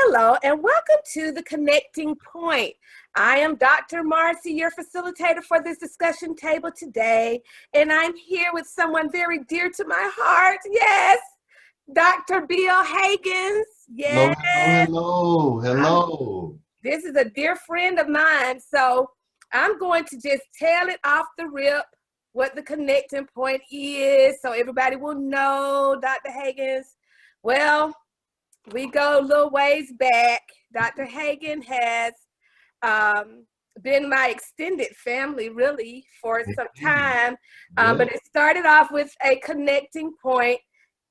Hello, and welcome to The Connecting Point. I am Dr. Marcy, your facilitator for this discussion table today, and I'm here with someone very dear to my heart. Yes, Dr. Bill Hagans. Hello, Yes. hello, hello, hello. This is a dear friend of mine, so I'm going to just tell it off the rip what the connecting point is so everybody will know, Dr. Hagans. Well, we go a little ways back. Dr. Hagan has been my extended family really for some time, but it started off with a connecting point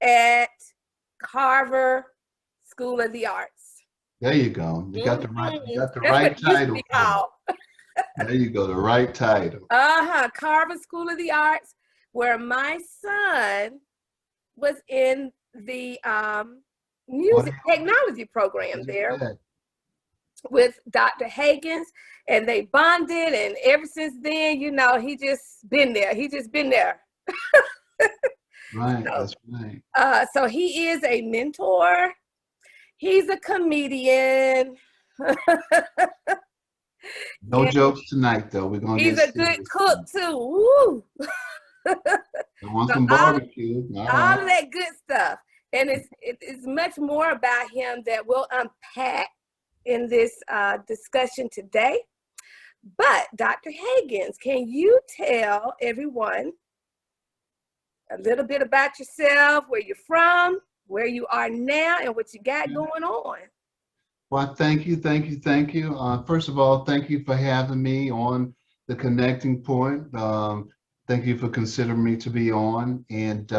at Carver School of the Arts. There you go. You got the That's right what it used to title. be called. There you go, the right title. Carver School of the Arts, where my son was in the music technology program there with Dr. Hagans, and they bonded, and ever since then, you know, he just been there. Right, that's right. So he is a mentor. He's a comedian. No jokes tonight, though. We're gonna He's get a good cook too. Woo. I want some barbecue. All of that good stuff. And it's much more about him that we'll unpack in this discussion today. But Dr. Hagans, can you tell everyone a little bit about yourself, where you're from, where you are now, and what you got going on? Well, thank you. First of all, thank you for having me on the Connecting Point. Thank you for considering me to be on. And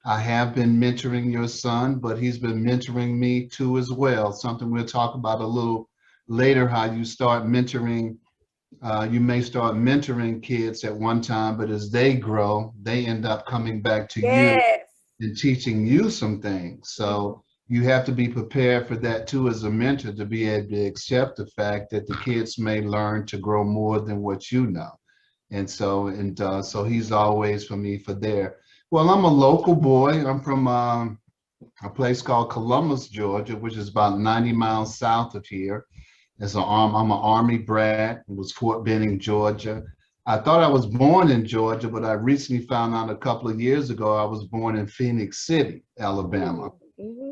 I have been mentoring your son, but he's been mentoring me too as well. Something we'll talk about a little later, how you start mentoring. You may start mentoring kids at one time, but as they grow, they end up coming back to you and teaching you some things. So you have to be prepared for that too as a mentor, to be able to accept the fact that the kids may learn to grow more than what you know. And so he's always for me for there. Well, I'm a local boy. I'm from a place called Columbus, Georgia, which is about 90 miles south of here. I'm an Army brat. It was Fort Benning, Georgia. I thought I was born in Georgia, but I recently found out a couple of years ago I was born in Phoenix City, Alabama,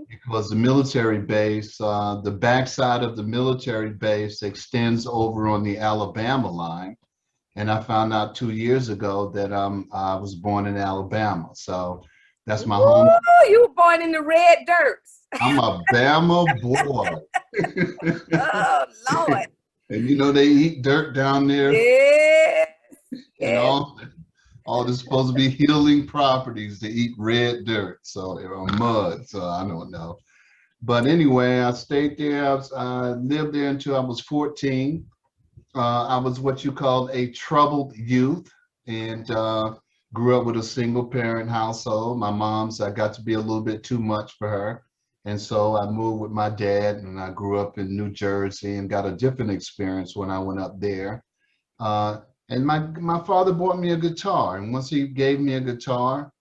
because the military base, the backside of the military base extends over on the Alabama line. And I found out 2 years ago that I was born in Alabama. So that's my home. You were born in the red dirt. I'm a Bama boy. Oh, Lord. And you know, they eat dirt down there. Yes. And all this supposed to be healing properties to eat red dirt. So they're on mud. So I don't know. But anyway, I stayed there. I lived there until I was 14. I was what you call a troubled youth, and grew up with a single parent household. My mom's, I got to be a little bit too much for her. And so I moved with my dad, and I grew up in New Jersey and got a different experience when I went up there. And my father bought me a guitar. And once he gave me a guitar,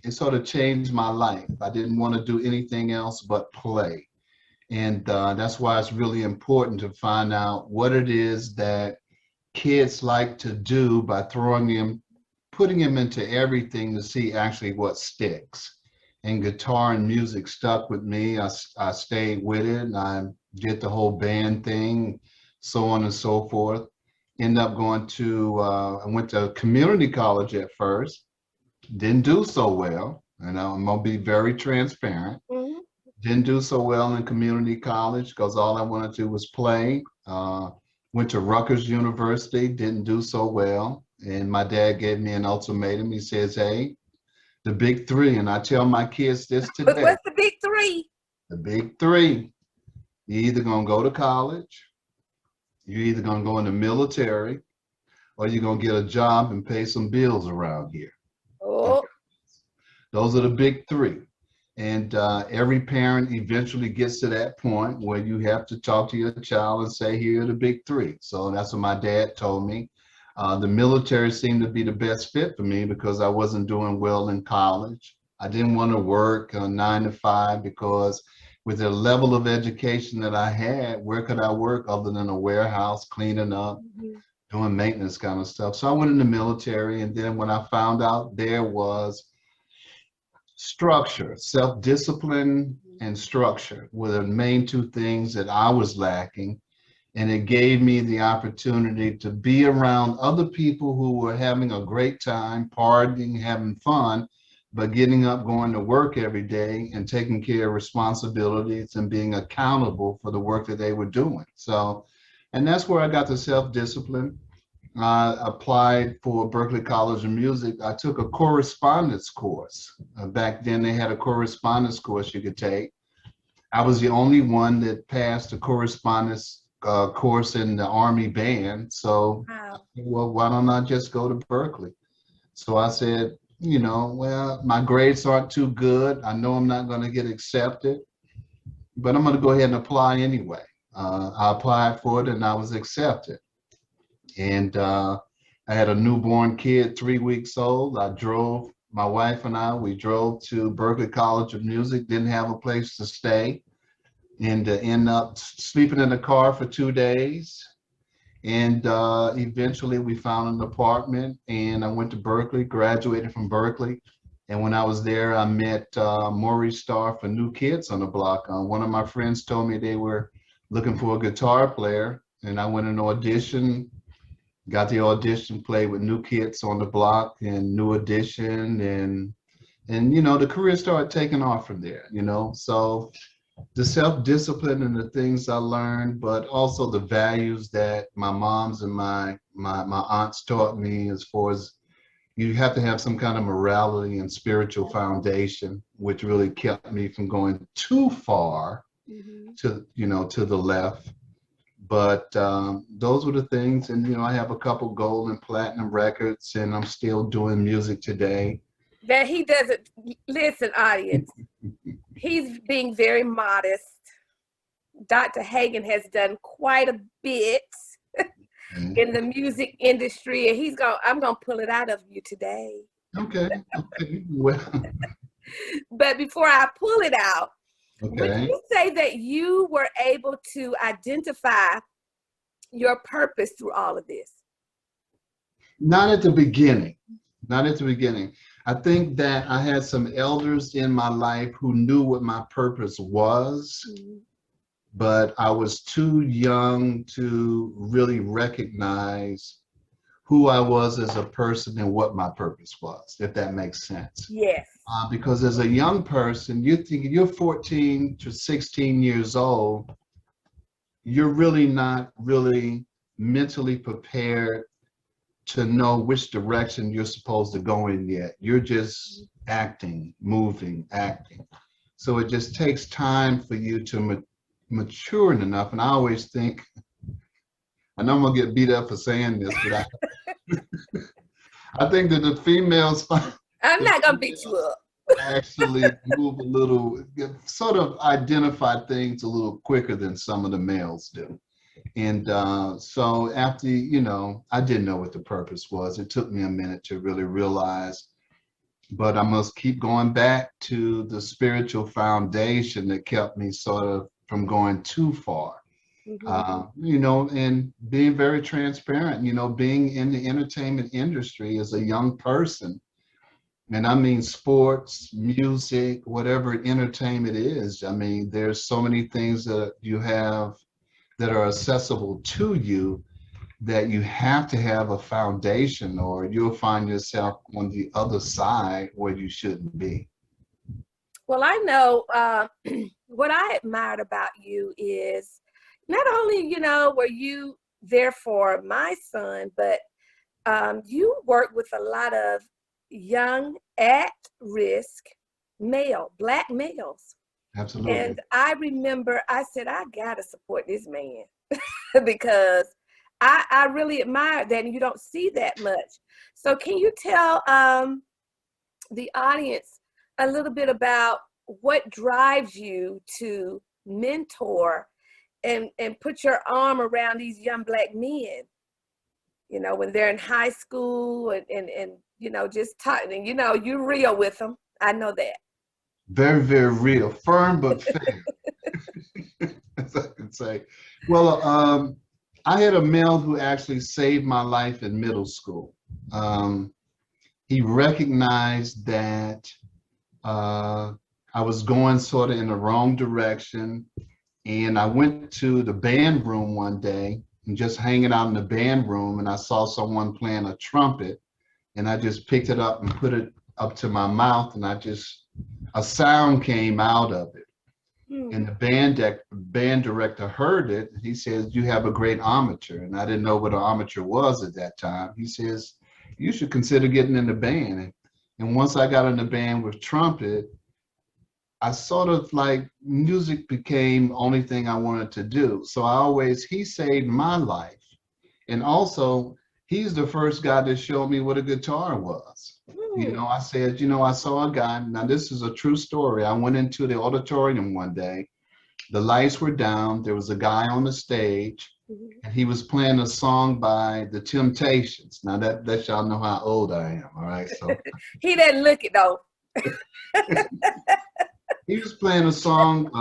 it sort of changed my life. I didn't want to do anything else but play. And that's why it's really important to find out what it is that kids like to do by putting them into everything to see actually what sticks. And guitar and music stuck with me. I stayed with it, and I did the whole band thing, so on and so forth. Ended up I went to community college at first, didn't do so well, and I'm gonna be very transparent. Didn't do so well in community college because all I wanted to do was play. Went to Rutgers University, didn't do so well. And my dad gave me an ultimatum. He says, hey, the big three. And I tell my kids this today. What's the big three? The big three. You're either going to go to college, you're either going to go in the military, or you're going to get a job and pay some bills around here. Those are the big three. And every parent eventually gets to that point where you have to talk to your child and say, here are the big three. So that's what my dad told me. The military seemed to be the best fit for me because I wasn't doing well in college. I didn't want to work 9 to 5 because with the level of education that I had, where could I work other than a warehouse, cleaning up, doing maintenance kind of stuff? So I went in the military, and then when I found out there was structure, self-discipline and structure were the main two things that I was lacking. And it gave me the opportunity to be around other people who were having a great time, partying, having fun, but getting up, going to work every day and taking care of responsibilities and being accountable for the work that they were doing. So, and that's where I got the self-discipline. I applied for Berklee College of Music. I took a correspondence course. Back then they had a correspondence course you could take. I was the only one that passed the correspondence course in the Army band. So, well, why don't I just go to Berklee? So I said, you know, well, my grades aren't too good. I know I'm not going to get accepted, but I'm going to go ahead and apply anyway. I applied for it and I was accepted. And I had a newborn kid, 3 weeks old. My wife and we drove to Berklee College of Music, didn't have a place to stay, and end up sleeping in the car for 2 days. And eventually we found an apartment, and I went to Berklee, graduated from Berklee. And when I was there, I met Maurice Starr for New Kids on the Block. One of my friends told me they were looking for a guitar player, and I went and auditioned, got the audition, played with New Kids on the Block and New Edition, and you know, the career started taking off from there, you know. So the self-discipline and the things I learned, but also the values that my moms and my aunts taught me, as far as you have to have some kind of morality and spiritual foundation, which really kept me from going too far to, you know, to the left. But those were the things. And, you know, I have a couple gold and platinum records, and I'm still doing music today. That he doesn't, listen, audience, he's being very modest. Dr. Hagan has done quite a bit in the music industry, and I'm gonna pull it out of you today. Okay. Well. But before I pull it out, Okay. would you say that you were able to identify your purpose through all of this? Not at the beginning. Not at the beginning. I think that I had some elders in my life who knew what my purpose was, but I was too young to really recognize who I was as a person and what my purpose was, if that makes sense. Yes. Because as a young person, you think you're 14 to 16 years old, you're really not really mentally prepared to know which direction you're supposed to go in yet. You're just acting, moving, acting. So it just takes time for you to mature enough. And I always think, I know I'm gonna get beat up for saying this, but I think that the females, I'm not gonna beat you up. actually move a little, sort of identify things a little quicker than some of the males do. And so after, you know, I didn't know what the purpose was. It took me a minute to really realize, but I must keep going back to the spiritual foundation that kept me sort of from going too far. You know, and being very transparent, you know, being in the entertainment industry as a young person, and I mean sports, music, whatever entertainment is. I mean, there's so many things that you have that are accessible to you that you have to have a foundation, or you'll find yourself on the other side where you shouldn't be. Well, I know what I admired about you is not only, you know, were you there for my son, but you work with a lot of young at-risk Black males. Absolutely. And I remember I said, I gotta support this man because I really admire that, and you don't see that much. So can you tell the audience a little bit about what drives you to mentor and put your arm around these young Black men, you know, when they're in high school and you know, just talking, you know, you're real with them. I know that. Very, very real, firm but fair. as I can say. Well, I had a male who actually saved my life in middle school. He recognized that I was going sort of in the wrong direction. And I went to the band room one day and just hanging out in the band room, and I saw someone playing a trumpet, and I just picked it up and put it up to my mouth, and a sound came out of it. And the band director heard it. He says, "You have a great armature." And I didn't know what an armature was at that time. He says, "You should consider getting in the band." And once I got in the band with trumpet, I sort of like music became the only thing I wanted to do. So he saved my life. And also, he's the first guy that showed me what a guitar was. I said, I saw a guy. Now, this is a true story. I went into the auditorium one day. The lights were down. There was a guy on the stage, and he was playing a song by The Temptations. Now, that y'all know how old I am, all right? So he didn't look it, though. He was playing a song,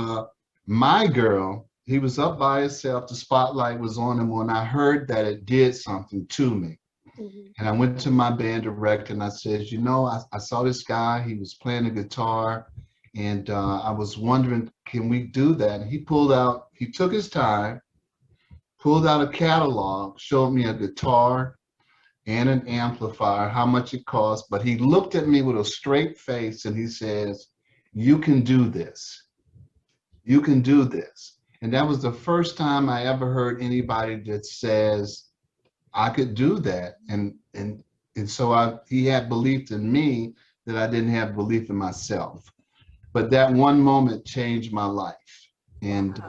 My Girl. He was up by himself. The spotlight was on him when I heard that it did something to me. And I went to my band director and I said, I saw this guy. He was playing a guitar. And I was wondering, can we do that? And he took his time, pulled out a catalog, showed me a guitar and an amplifier, how much it cost. But he looked at me with a straight face and he says, "You can do this. You can do this." And that was the first time I ever heard anybody that says I could do that. And so he had belief in me that I didn't have belief in myself. But that one moment changed my life. And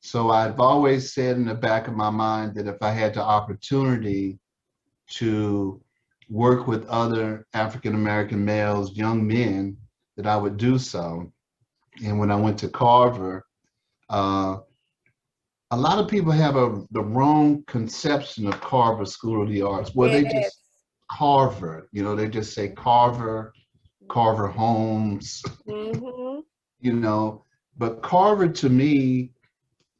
so I've always said in the back of my mind that if I had the opportunity to work with other African-American males, young men, that I would do so. And when I went to Carver, a lot of people have the wrong conception of Carver School of the Arts. Well, they just Carver, they just say Carver Homes, but Carver to me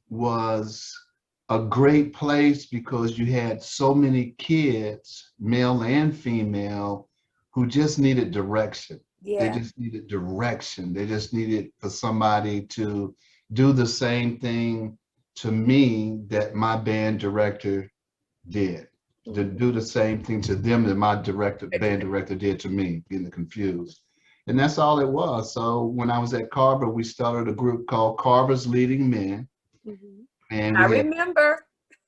was a great place because you had so many kids, male and female, who just needed direction. They just needed direction. They just needed for somebody to do the same thing to me that my band director did, to do the same thing to them that my band director did to me, getting confused. And that's all it was. So when I was at Carver, we started a group called Carver's Leading Men. And I remember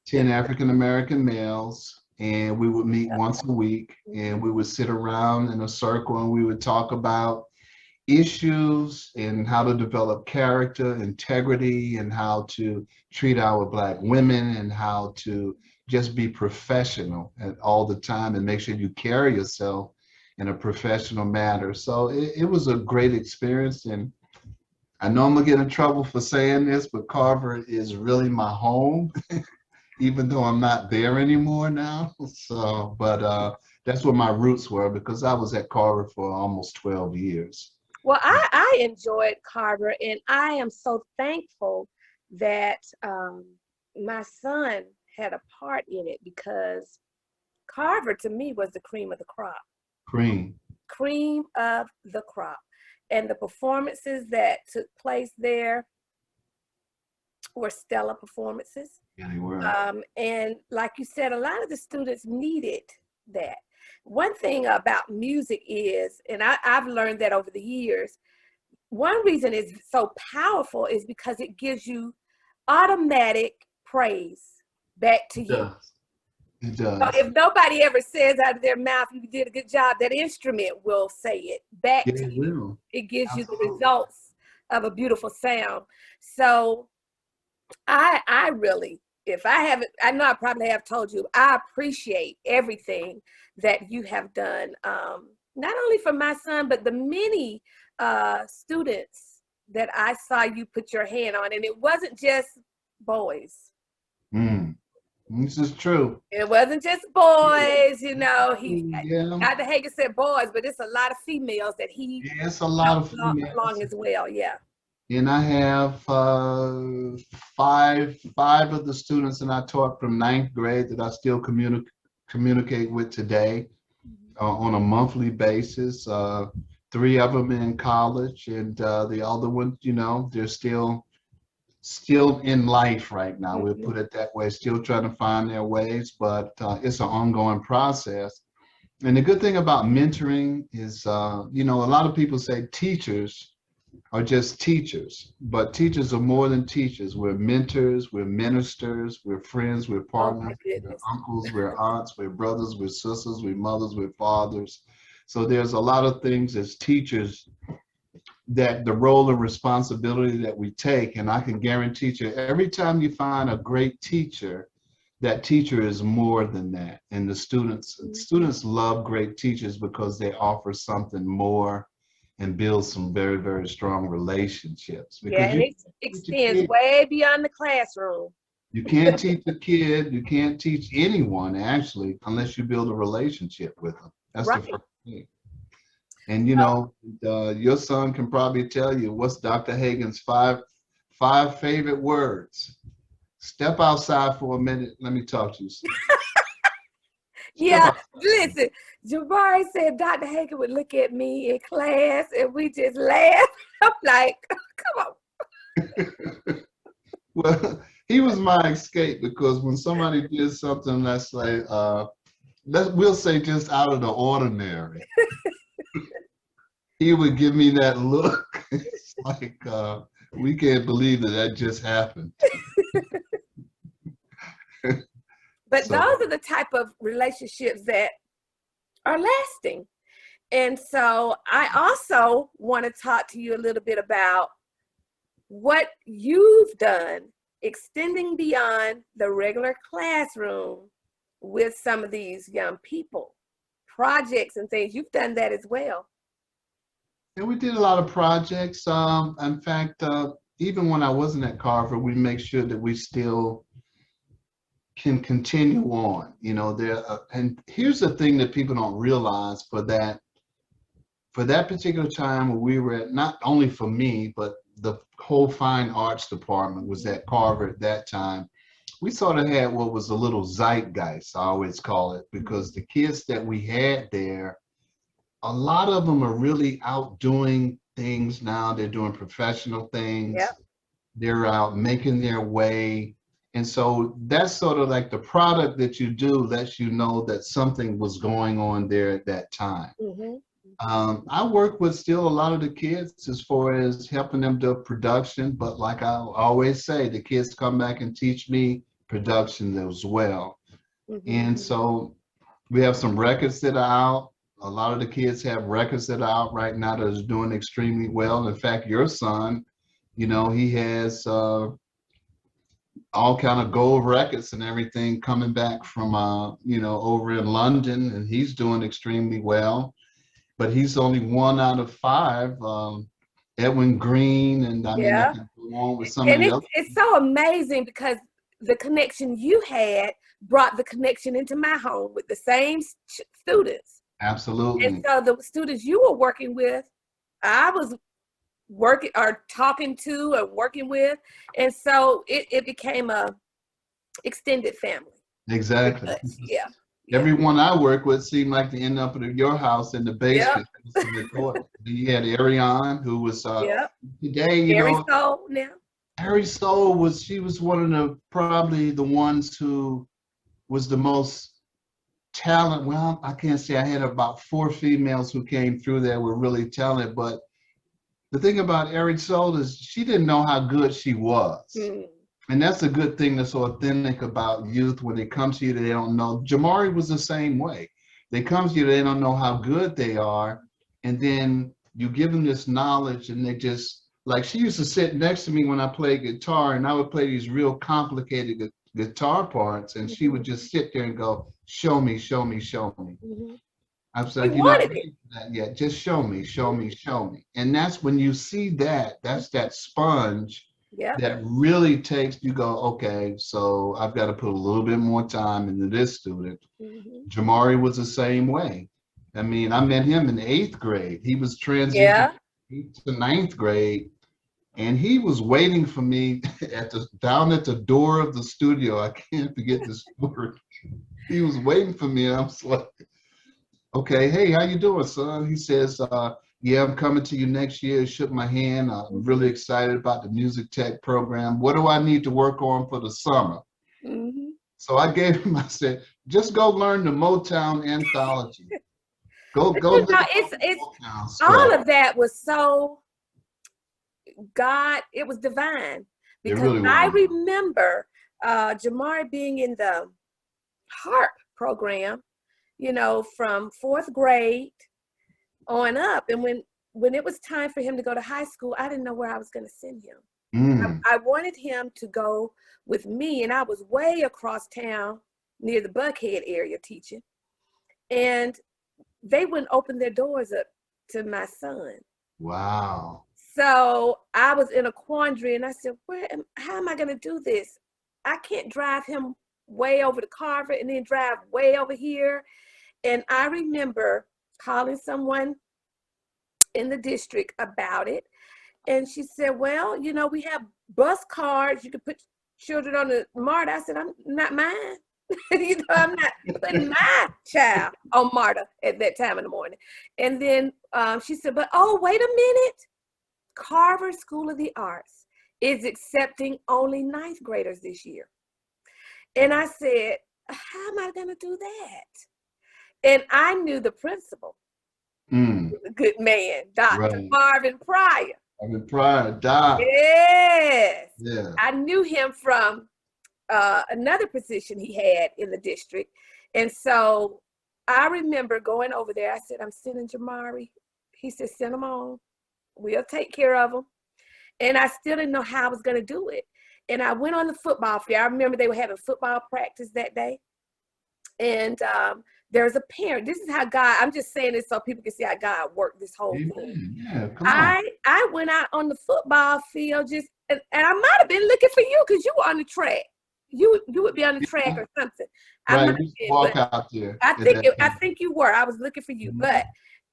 10 African-American males. And we would meet once a week and we would sit around in a circle and we would talk about issues and how to develop character, integrity, and how to treat our Black women and how to just be professional at all the time and make sure you carry yourself in a professional manner. So it was a great experience. And I know I'm gonna get in trouble for saying this, but Carver is really my home. Even though I'm not there anymore now. So, but that's where my roots were because I was at Carver for almost 12 years. Well, I enjoyed Carver, and I am so thankful that my son had a part in it because Carver to me was the cream of the crop. Cream of the crop. And the performances that took place there were stellar performances. Yeah, they were. And like you said, a lot of the students needed that. One thing about music is, and I've learned that over the years, one reason it's so powerful is because it gives you automatic praise back to you. It does. So if nobody ever says out of their mouth, "You did a good job," that instrument will say it back to you. It gives you the results of a beautiful sound. So I really, if I haven't, I know I probably have told you, I appreciate everything that you have done, not only for my son, but the many students that I saw you put your hand on. And it wasn't just boys. This is true. It wasn't just boys, Dr. Hagans said boys, but it's a lot of females that he it's a lot of females along as well, And I have five of the students that I taught from ninth grade that I still communicate with today on a monthly basis. Three of them in college, and the other ones, they're still in life right now. We'll put it that way, still trying to find their ways, but it's an ongoing process. And the good thing about mentoring is, a lot of people say teachers are just teachers, but teachers are more than teachers. We're mentors, we're ministers, we're friends, we're Oh my partners, we're goodness. uncles, we're aunts, we're brothers, we're sisters, we're mothers, we're fathers. So there's a lot of things as teachers that the role and responsibility that we take. And I can guarantee you, every time you find a great teacher, that teacher is more than that. And the students love great teachers because they offer something more and build some very, very strong relationships. Yeah, Because and it extends way beyond the classroom. you can't teach a kid, you can't teach anyone actually, unless you build a relationship with them. That's the Right. first thing. And your son can probably tell you what's Dr. Hagans' five favorite words. Step outside for a minute. Let me talk to you. Yeah, listen, Jabari said Dr. Hagan would look at me in class and we just laugh. I'm like, come on. Well, he was my escape because when somebody did something that's like, we'll say just out of the ordinary, he would give me that look. It's like, we can't believe that just happened. But those are the type of relationships that are lasting. And so I also want to talk to you a little bit about what you've done extending beyond the regular classroom with some of these young people, projects and things. You've done that as well. And we did a lot of projects. In fact, even when I wasn't at Carver, we make sure that we still can continue on. And here's the thing that people don't realize for that particular time where we were at, not only for me, but the whole fine arts department was at Carver at that time. We sort of had what was a little zeitgeist, I always call it, because the kids that we had there, a lot of them are really out doing things now. They're doing professional things. Yep. They're out making their way. And so that's sort of like the product that you do lets you know that something was going on there at that time. I work with still a lot of the kids as far as helping them do production, but like I always say, the kids come back and teach me production as well. And so we have some records that are out. A lot of the kids have records that are out right now that is doing extremely well. In fact, your son, he has all kind of gold records and everything coming back from over in London, and he's doing extremely well. But he's only 1 out of 5. Edwin Green, and I mean, I can go on with some of the other. It's so amazing because the connection you had brought the connection into my home with the same students. Absolutely. And so the students you were working with, I was working or talking to or working with. And so it became a extended family. Exactly. Yeah. Everyone I work with seemed like to end up at your house in the basement. You had Ariane, who was today, Soul now. Ari Soul she was one of the probably the ones who was the most talent. Well, I can't say I had about 4 females who came through there were really talented, but the thing about Ari Soul is she didn't know how good she was. And that's a good thing that's authentic about youth. When they come to you, they don't know. Jamari was the same way. They come to you, they don't know how good they are. And then you give them this knowledge and they just, like she used to sit next to me when I played guitar and I would play these real complicated guitar parts. And she would just sit there and go, show me, show me, show me. I was like, you're not ready for that yet. Just show me, show me, show me. And that's when you see that's that sponge that really takes, you go, okay, so I've got to put a little bit more time into this student. Jamari was the same way. I mean, I met him in 8th grade. He was transitioning to 9th grade. And he was waiting for me down at the door of the studio. I can't forget this story. He was waiting for me. And I was like, okay, hey, how you doing, son? He says, yeah, I'm coming to you next year. He shook my hand. I'm really excited about the music tech program. What do I need to work on for the summer? Mm-hmm. So I gave him, I said, just go learn the Motown anthology. Go But look at all the it's Motown all stuff. of that was so God, it was divine, It because really I was. remember Jamari being in the harp program, from fourth grade on up. And when it was time for him to go to high school, I didn't know where I was going to send him. I wanted him to go with me, and I was way across town near the Buckhead area teaching. And they wouldn't open their doors up to my son. Wow. So I was in a quandary, and I said, how am I going to do this? I can't drive him way over to Carver and then drive way over here. And I remember calling someone in the district about it. And she said, well, we have bus cards. You could put children on the MARTA. I said, I'm not mine. I'm not putting my child on MARTA at that time in the morning. And then she said, but wait a minute. Carver School of the Arts is accepting only ninth graders this year. And I said, how am I going to do that? And I knew the principal, the good man, Dr. Marvin Pryor. Marvin Pryor, Doc. Yes. Yeah. I knew him from another position he had in the district. And so I remember going over there. I said, I'm sending Jamari. He said, send him on. We'll take care of them. And I still didn't know how I was going to do it. And I went on the football field. I remember they were having football practice that day. And there's a parent. This is how God, I'm just saying this so people can see how God worked this whole thing. Yeah, come on. I went out on the football field and I might have been looking for you because you were on the track. You would be on the track or something. Right, we walk out there. I think you were. I was looking for you. But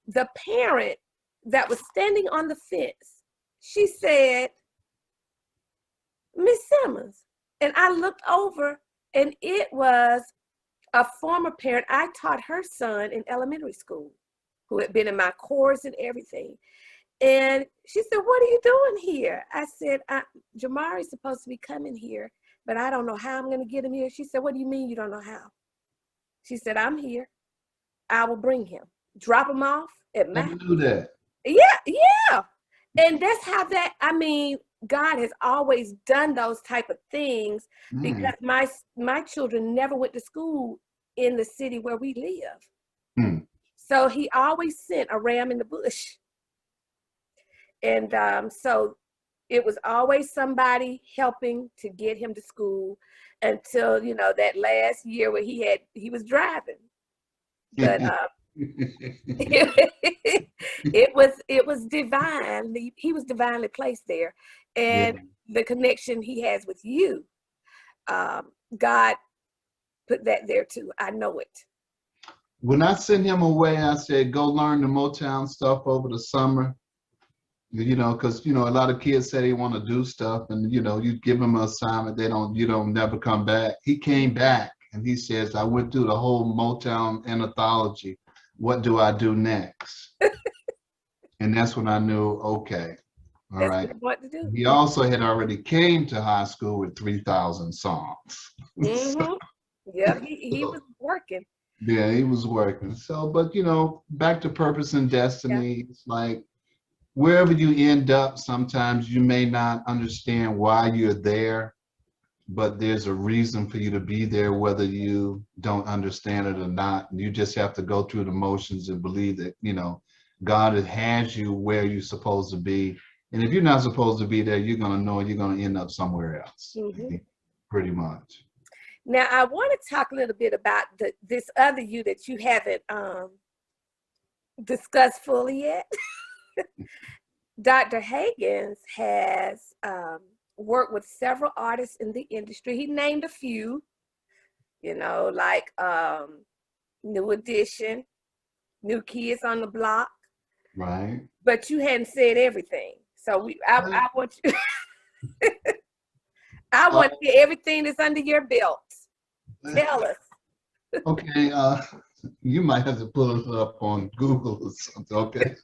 the parent that was standing on the fence, she said, Miss Simmons. And I looked over, and it was a former parent. I taught her son in elementary school, who had been in my course and everything. And she said, what are you doing here? I said, Jamari's supposed to be coming here, but I don't know how I'm going to get him here. She said, what do you mean you don't know how? She said, I'm here. I will bring him. Drop him off at my house. Do that. Yeah. And that's how God has always done those type of things because my children never went to school in the city where we live. So he always sent a ram in the bush. And so it was always somebody helping to get him to school until, that last year where he was driving. But it was divine. He was divinely placed there. And the connection he has with you, God put that there too. I know it. When I sent him away, I said, go learn the Motown stuff over the summer. Because, a lot of kids say they want to do stuff and, you give them an assignment, you don't never come back. He came back and he says, I went through the whole Motown anthology. What do I do next? And that's when I knew, okay, all right. What to do. He also had already came to high school with 3,000 songs. Yeah, he was working. Yeah, he was working. So, but, back to purpose and destiny, it's like, wherever you end up, sometimes you may not understand why you're there, but there's a reason for you to be there, whether you don't understand it or not. You just have to go through the motions and believe that, God has you where you're supposed to be. And if you're not supposed to be there, you're going to know you're going to end up somewhere else, pretty much. Now, I want to talk a little bit about this other you that you haven't discussed fully yet. Dr. Hagans has worked with several artists in the industry. He named a few, like New Edition, New Kids on the Block. Right. But you hadn't said everything. So I want you. I want to hear everything that's under your belt. Tell us. Okay, you might have to pull it up on Google or something. Okay.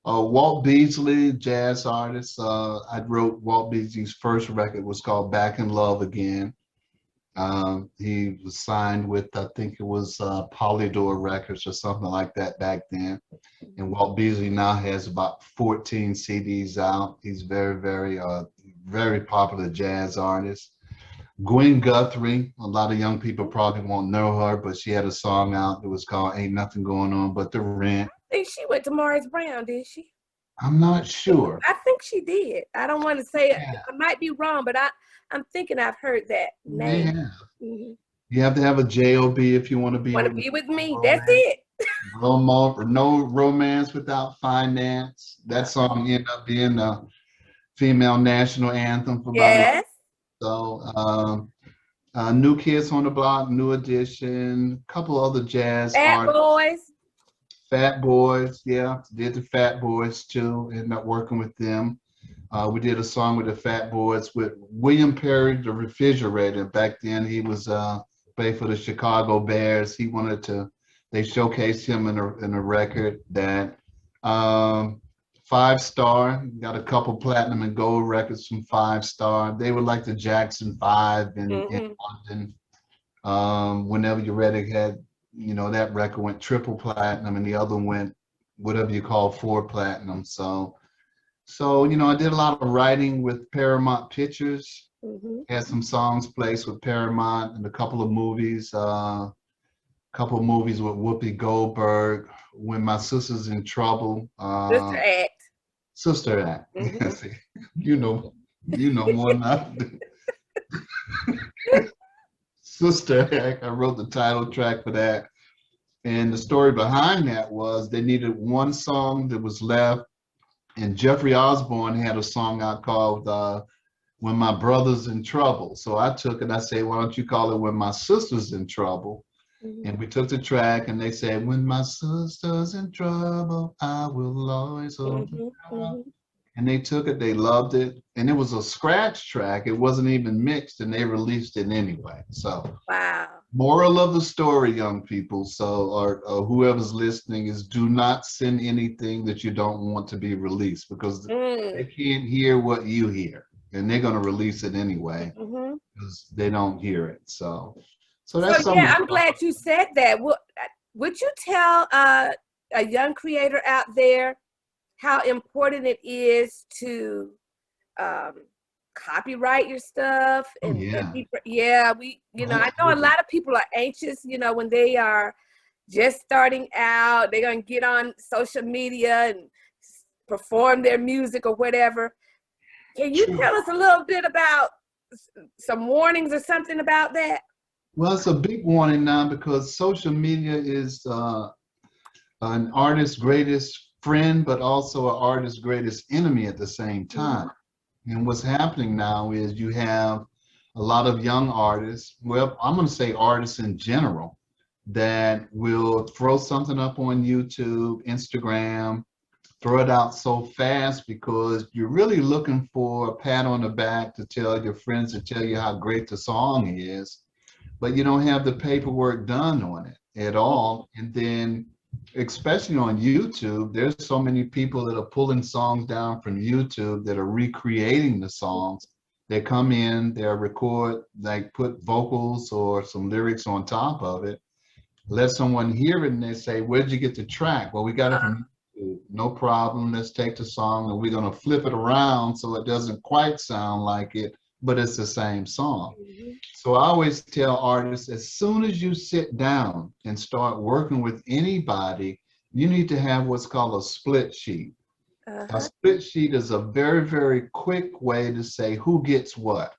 Walt Beasley, jazz artist. I wrote Walt Beasley's first record, was called Back in Love Again. He was signed with, I think it was Polydor Records or something like that back then. And Walt Beasley now has about 14 CDs out. He's very popular jazz artist. Gwen Guthrie, a lot of young people probably won't know her, but she had a song out that was called Ain't Nothing Going On But the Rent. I think she went to Morris Brown, did she? I'm not sure. I think she did. I don't want to say it. Yeah. I might be wrong, but I'm thinking I've heard that name. Yeah. Mm-hmm. You have to have a JOB if you want to be Want to on be with me? romance. That's it. No romance without finance. That song ended up being the female national anthem for about Yes. so. New Kids on the Block, New Edition, a couple other jazz Fat artists. Boys. Fat Boys, yeah, did the Fat Boys too. Ended up working with them. We did a song with the Fat Boys with William Perry, the refrigerator. Back then, he was played for the Chicago Bears. They showcased him in a record that 5-star, got a couple platinum and gold records from 5-star. They were like the Jackson 5 in London. Whenever You're Ready had, that record went triple platinum and the other went whatever you call 4 platinum. So I did a lot of writing with Paramount Pictures. Had some songs placed with Paramount and a couple of movies. Couple of movies with Whoopi Goldberg. When My Sister's in Trouble. Sister Act. Sister Act. You know more than I do. Sister Act. I wrote the title track for that. And the story behind that was they needed one song that was left. And Jeffrey Osborne had a song out called When My Brother's in Trouble. So I took it, I said, why don't you call it When My Sister's in Trouble? And we took the track and they said, when my sister's in trouble, I will always hold her. And they took it, they loved it. And it was a scratch track. It wasn't even mixed and they released it anyway. So wow. Moral of the story, young people, or whoever's listening, is do not send anything that you don't want to be released because they can't hear what you hear. And they're going to release it anyway because they don't hear it. So that's yeah, I'm glad you said that. Would you tell a young creator out there how important it is to copyright your stuff? And, I know a lot of people are anxious, when they are just starting out, they're going to get on social media and perform their music or whatever. Can you tell us a little bit about some warnings or something about that? Well, it's a big warning now because social media is an artist's greatest friend, but also an artist's greatest enemy at the same time. And what's happening now is you have a lot of young artists, well, I'm going to say artists in general, that will throw something up on YouTube, Instagram, throw it out so fast because you're really looking for a pat on the back to tell your friends to tell you how great the song is. But you don't have the paperwork done on it at all. And then, especially on YouTube, there's so many people that are pulling songs down from YouTube that are recreating the songs. They come in, they'll record, like put vocals or some lyrics on top of it, let someone hear it and they say, where'd you get the track? Well, we got it from YouTube. No problem, let's take the song and we're gonna flip it around so it doesn't quite sound like it, but it's the same song. So I always tell artists, as soon as you sit down and start working with anybody, you need to have what's called a split sheet. A split sheet is a very, very quick way to say who gets what.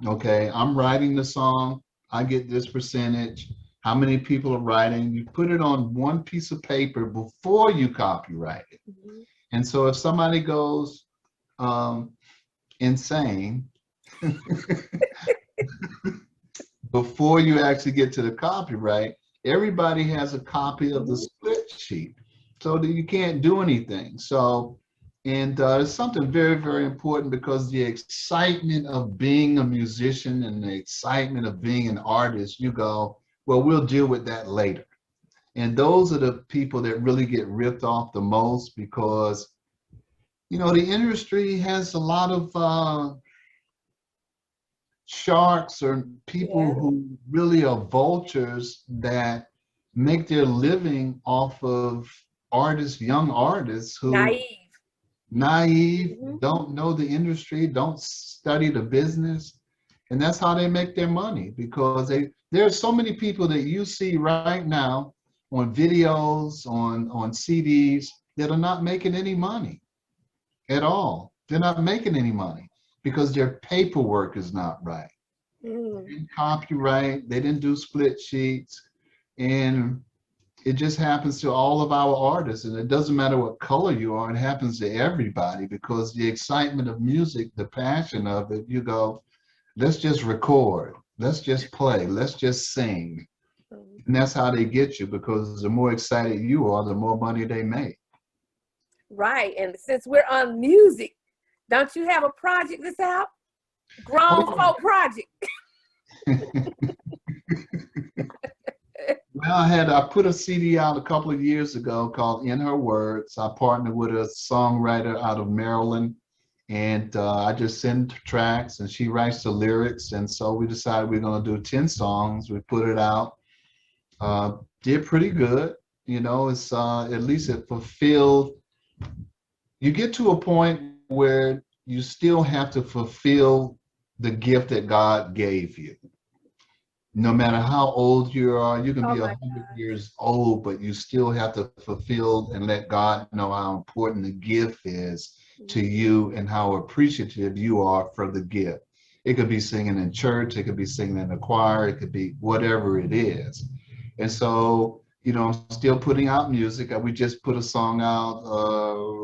Okay, I'm writing the song, I get this percentage, how many people are writing, you put it on one piece of paper before you copyright it. And so if somebody goes insane, before you actually get to the copyright, everybody has a copy of the split sheet so that you can't do anything. So And it's something very, very important because the excitement of being a musician and the excitement of being an artist, you go, well, we'll deal with that later. And those are the people that really get ripped off the most because, you know, the industry has a lot of sharks or people Yeah. who really are vultures that make their living off of artists, young artists who Naive. naive, Mhm. don't know the industry, don't study the business, and that's how they make their money because there are so many people that you see right now on videos, on CDs that are not making any money at all. They're not making any money because their paperwork is not right. Mm. They didn't copyright, they didn't do split sheets, and it just happens to all of our artists, and it doesn't matter what color you are, it happens to everybody because the excitement of music, the passion of it, you go, let's just record, let's just play, let's just sing. And that's how they get you because the more excited you are, the more money they make. Right. And since we're on music, don't you have a project that's out? Grown Oh, folk project. yeah. Well, I put a CD out a couple of years ago called In Her Words. I partnered with a songwriter out of Maryland, and I just send tracks, and she writes the lyrics. And so we decided we're going to do 10 songs. We put it out. Uh, did pretty good. You know, it's at least it fulfilled. You get to a point where you still have to fulfill the gift that God gave you. No matter how old you are, you can Oh be my 100 God. years old, but you still have to fulfill and let God know how important the gift is to you and how appreciative you are for the gift. It could be singing in church, it could be singing in a choir, it could be whatever it is. And so, you know, I'm still putting out music. We just put a song out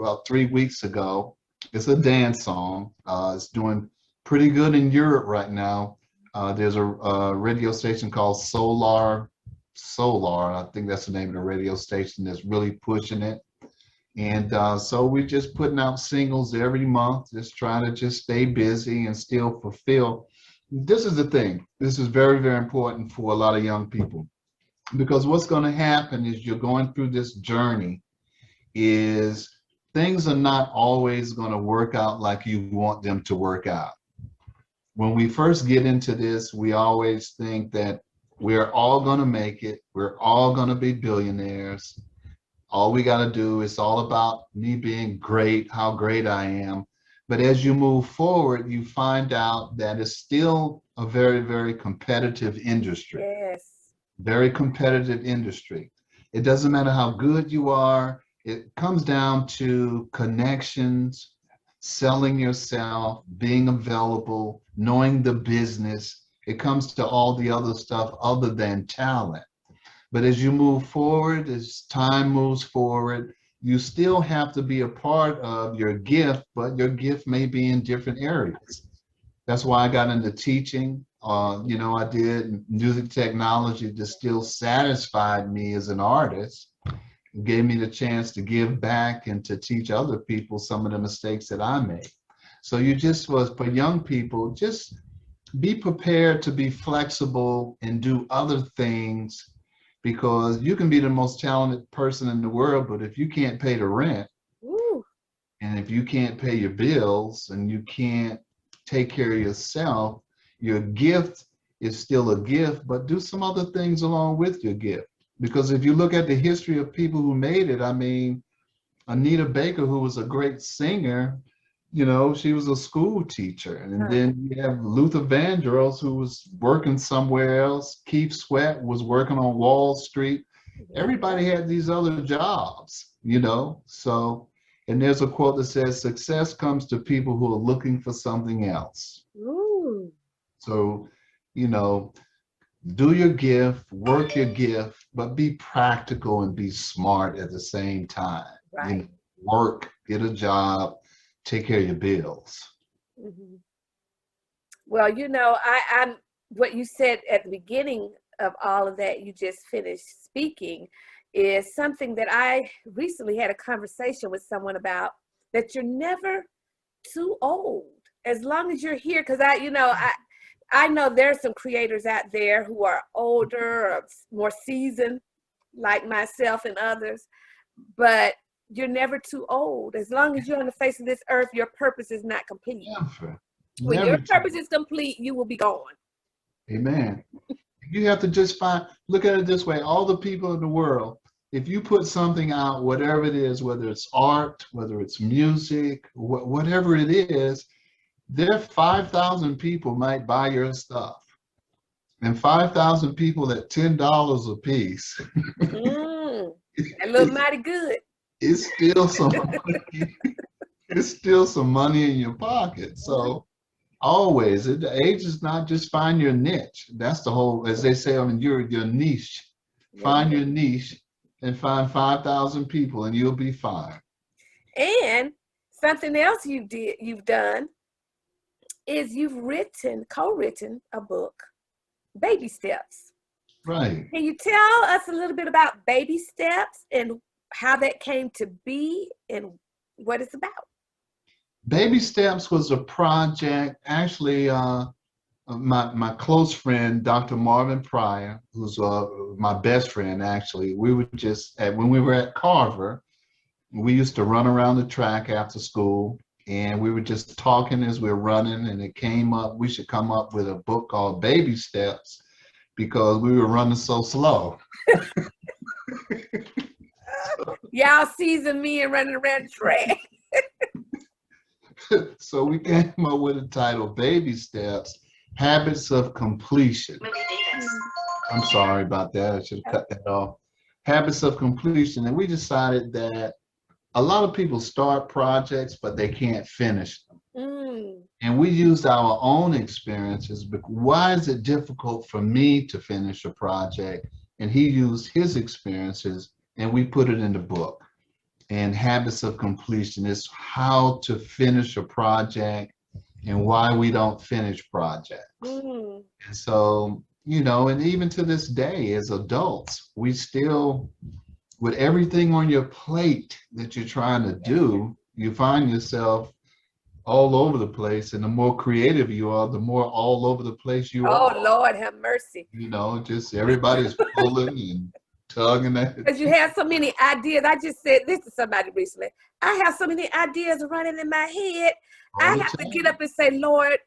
about 3 weeks ago. It's a dance song. It's doing pretty good in Europe right now. There's a radio station called Solar. I think that's the name of the radio station that's really pushing it. And so we're just putting out singles every month, just trying to just stay busy and still fulfill. This is the thing. This is very, very important for a lot of young people because what's going to happen is you're going through this journey is things are not always going to work out like you want them to work out. When we first get into this, we always think that we're all going to make it. We're all going to be billionaires. All we got to do is all about me being great, how great I am. But as you move forward, you find out that it's still a very, very competitive industry, Yes. very competitive industry. It doesn't matter how good you are. It comes down to connections, selling yourself, being available, knowing the business. It comes to all the other stuff other than talent. But as you move forward, as time moves forward, you still have to be a part of your gift, but your gift may be in different areas. That's why I got into teaching. You know, I did music technology that still satisfied me as an artist. It gave me the chance to give back and to teach other people some of the mistakes that I made. So you just was for young people, just be prepared to be flexible and do other things because you can be the most talented person in the world, but if you can't pay the rent Woo. and if you can't pay your bills and you can't take care of yourself, your gift is still a gift, but do some other things along with your gift. Because if you look at the history of people who made it, I mean, Anita Baker, who was a great singer, you know, she was a school teacher. And Huh. then you have Luther Vandross, who was working somewhere else. Keith Sweat was working on Wall Street. Yeah. Everybody had these other jobs, you know. So, and there's a quote that says, success comes to people who are looking for something else. Ooh. So, you know, do your gift, work your gift, but be practical and be smart at the same time. You know, Right. work, get a job, take care of your bills. Hmm. Well, you know, I'm what you said at the beginning of all of that you just finished speaking is something that I recently had a conversation with someone about. that you're never too old as long as you're here. Because I know there's some creators out there who are older or more seasoned, like myself and others, but you're never too old. As long as you're on the face of this earth, your purpose is not complete. Never. When your purpose is complete, you will be gone. Amen. You have to just look at it this way. All the people in the world, if you put something out, whatever it is, whether it's art, whether it's music, whatever it is, there 5,000 people might buy your stuff. And 5,000 people at $10 a piece. That look mighty good. It's still some money. It's still some money in your pocket. So always, the age is not just find your niche. That's the whole, as they say, your niche. Find your niche and find 5,000 people and you'll be fine. And something else you've done is you've co-written a book, Baby Steps. Right. Can you tell us a little bit about Baby Steps and how that came to be and what it's about? Baby Steps was a project, actually, my close friend, Dr. Marvin Pryor, who's my best friend, actually, we were just, when we were at Carver, we used to run around the track after school, and we were just talking as we were running, and it came up, we should come up with a book called Baby Steps, because we were running so slow. Y'all seasoned me and running around the track. So we came up with a title, Baby Steps, Habits of Completion. I'm sorry about that. I should have cut that off. Habits of Completion. And we decided that a lot of people start projects, but they can't finish them. And we used our own experiences. But why is it difficult for me to finish a project? And he used his experiences, and we put it in the book. And Habits of Completion is how to finish a project and why we don't finish projects. And so, and even to this day as adults, we still, with everything on your plate that you're trying to do, you find yourself all over the place. And the more creative you are, the more all over the place you are. Oh, Lord, have mercy. Just everybody's pulling and tugging at it. Because you have so many ideas. I just said this to somebody recently. I have so many ideas running in my head. I have to get up and say, Lord,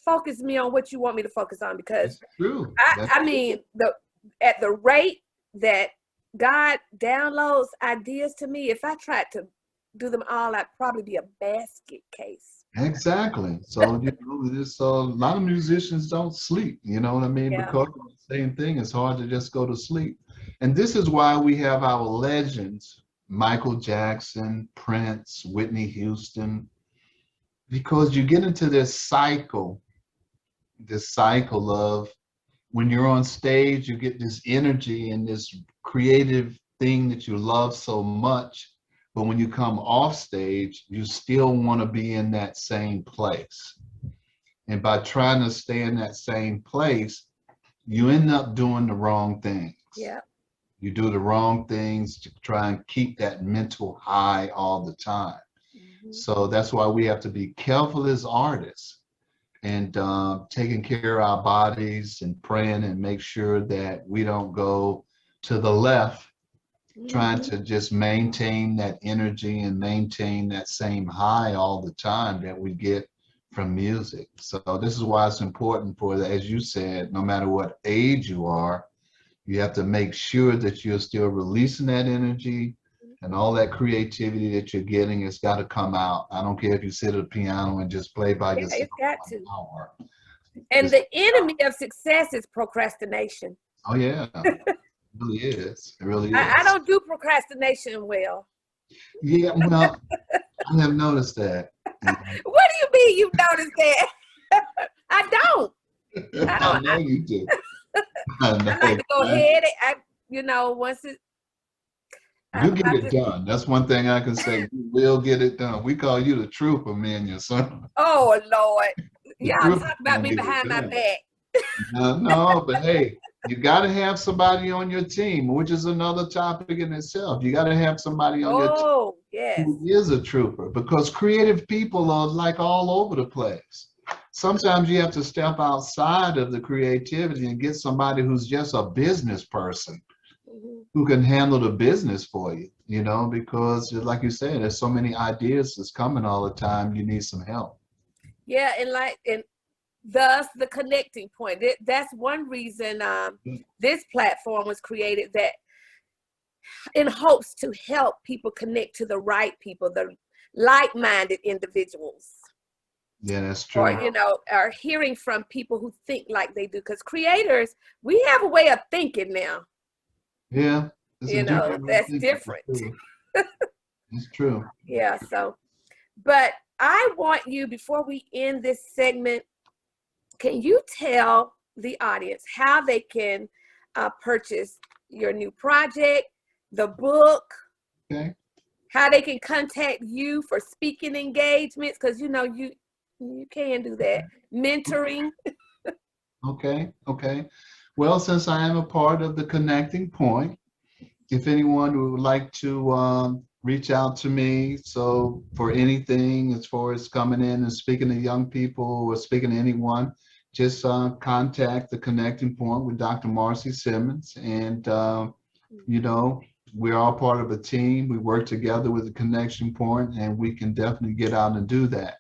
focus me on what you want me to focus on. Because I mean, at the rate that God downloads ideas to me, if I tried to do them all, I'd probably be a basket case. Exactly. So, there's a lot of musicians don't sleep, you know what I mean? Yeah. Because of the same thing, it's hard to just go to sleep. And this is why we have our legends, Michael Jackson, Prince, Whitney Houston, because you get into this cycle of when you're on stage, you get this energy and this creative thing that you love so much. But when you come off stage, you still want to be in that same place. And by trying to stay in that same place, you end up doing the wrong things. Yeah. You do the wrong things to try and keep that mental high all the time. So that's why we have to be careful as artists and taking care of our bodies and praying and make sure that we don't go to the left, trying to just maintain that energy and maintain that same high all the time that we get from music. So this is why it's important as you said, no matter what age you are, you have to make sure that you're still releasing that energy and all that creativity that you're getting. It's got to come out. I don't care if you sit at a piano and just play by yourself. It's got to. And the enemy of success is procrastination. Oh, yeah. It really is. It really is. I don't do procrastination well. Yeah, well, I have noticed that. What do you mean you noticed that? I don't. I know you do. I like to go ahead. Once it. You get it done. That's one thing I can say. You will get it done. We call you the trooper, me and your son. Oh, Lord. Y'all talk about me behind my back. No, but hey, You got to have somebody on your team, which is another topic in itself. You got to have somebody on your team Oh, yes. who is a trooper, because creative people are like all over the place. Sometimes you have to step outside of the creativity and get somebody who's just a business person who can handle the business for you, you know, because like you said, there's so many ideas that's coming all the time. You need some help. Yeah, and thus the connecting point. That's one reason this platform was created, that in hopes to help people connect to the right people, the like-minded individuals. Yeah, that's true. Or, you know, are hearing from people who think like they do. Because creators, we have a way of thinking now. Yeah, it's a You know, different way of that's thinking. different. It's true. Yeah, so, but I want you, before we end this segment, can you tell the audience how they can purchase your new project, the book, Okay. how they can contact you for speaking engagements? Because, you know, you can do that. Mentoring. Okay. Okay. Well, since I am a part of the connecting point, if anyone would like to reach out to me, so for anything as far as coming in and speaking to young people or speaking to anyone, just contact the connecting point with Dr. Marcy Simmons. And, you know, we're all part of a team. We work together with the connection point, and we can definitely get out and do that.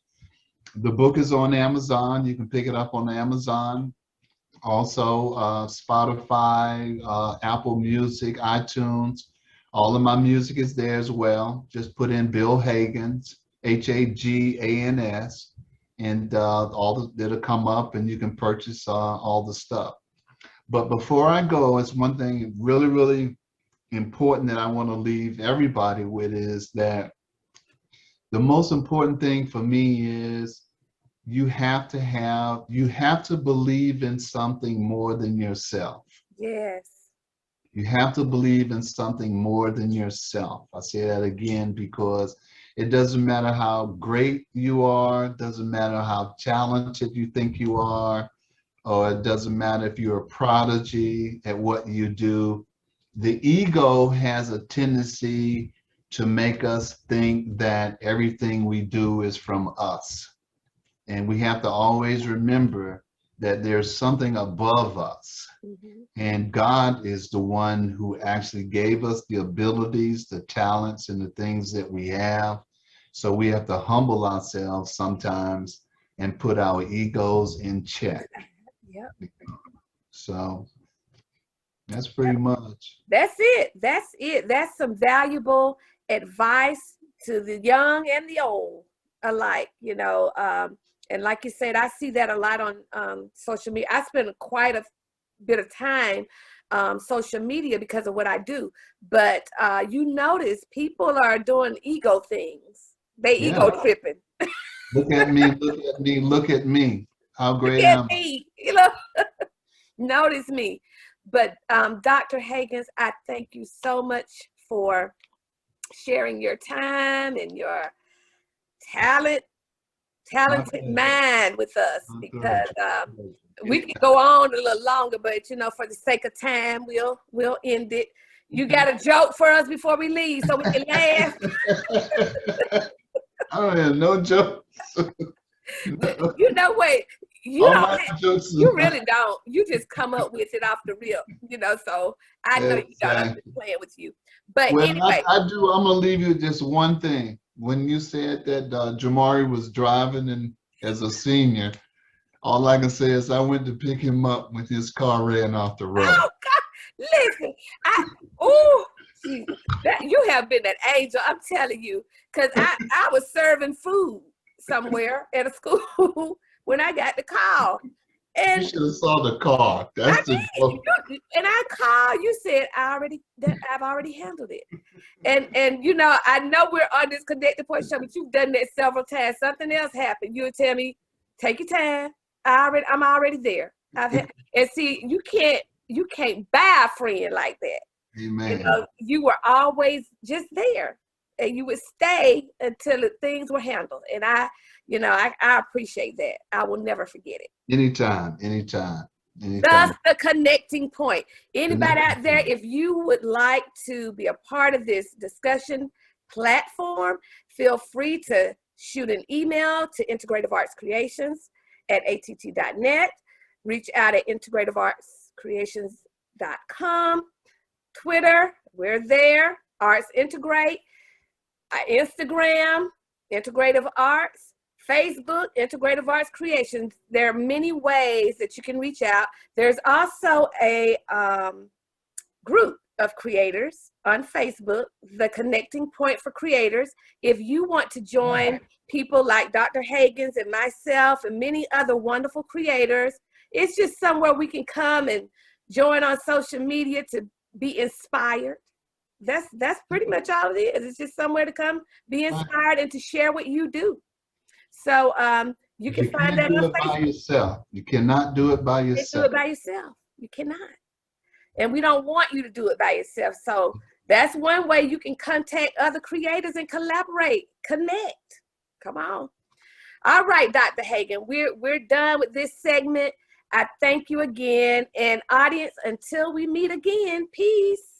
The book is on Amazon. You can pick it up on Amazon. Also, Spotify, Apple Music, iTunes. All of my music is there as well. Just put in Bill Hagans, Hagans, and it'll come up, and you can purchase all the stuff. But before I go, it's one thing really, really important that I want to leave everybody with, is that the most important thing for me is you have to believe in something more than yourself. Yes. You have to believe in something more than yourself. I say that again because it doesn't matter how great you are, it doesn't matter how talented you think you are, or it doesn't matter if you're a prodigy at what you do. The ego has a tendency to make us think that everything we do is from us. And we have to always remember that there's something above us. And God is the one who actually gave us the abilities, the talents, and the things that we have. So we have to humble ourselves sometimes and put our egos in check. Yep. So that's pretty much. That's it. That's it. That's some valuable advice to the young and the old alike, you know. And like you said, I see that a lot on social media. I spend quite a bit of time social media because of what I do. But you notice people are doing ego things. They ego tripping. Look at me, look at me, look at me. How great Look at am I? me, you know. Notice me. But Dr. Hagans, I thank you so much for sharing your time and your talented mind with us, because we could go on a little longer, but you know, for the sake of time, we'll end it. You got a joke for us before we leave so we can laugh? I don't have no jokes. You know what? You really don't. You just come up with it off the rip, you know. So I know you got us playing with you. But anyway, I do. I'm gonna leave you with just one thing. When you said that Jamari was driving and as a senior, all I can say is I went to pick him up when his car ran off the road. Oh God, listen, you have been an angel. I'm telling you, because I was serving food somewhere at a school when I got the call. And you should have saw the car. That's the joke. And I called. You said I've already handled it. And you know, I know we're on this connected point show, but you've done that several times. Something else happened. You would tell me, take your time. I'm already there. And see, you can't buy a friend like that. Amen. You know, you were always just there, and you would stay until things were handled. And I appreciate that. I will never forget it. Anytime, anytime. That's Anytime. the connecting point. Anybody Connecting out there, point. if you would like to be a part of this discussion platform, feel free to shoot an email to integrativeartscreations@att.net. Reach out at integrativeartscreations.com. Twitter, we're there. Arts Integrate. Instagram, Integrative Arts. Facebook, Integrative Arts Creations. There are many ways that you can reach out. There's also a group of creators on Facebook, the Connecting Point for Creators. If you want to join people like Dr. Hagans and myself and many other wonderful creators, it's just somewhere we can come and join on social media to be inspired. That's pretty much all it is. It's just somewhere to come, be inspired, and to share what you do. So you can find that on do it by Facebook. yourself. You cannot do it by You can't do yourself. it by yourself. You cannot. And we don't want you to do it by yourself. So that's one way you can contact other creators and collaborate, connect. Come on. All right, Dr. Hagan, we're done with this segment. I thank you again. And audience, until we meet again, peace.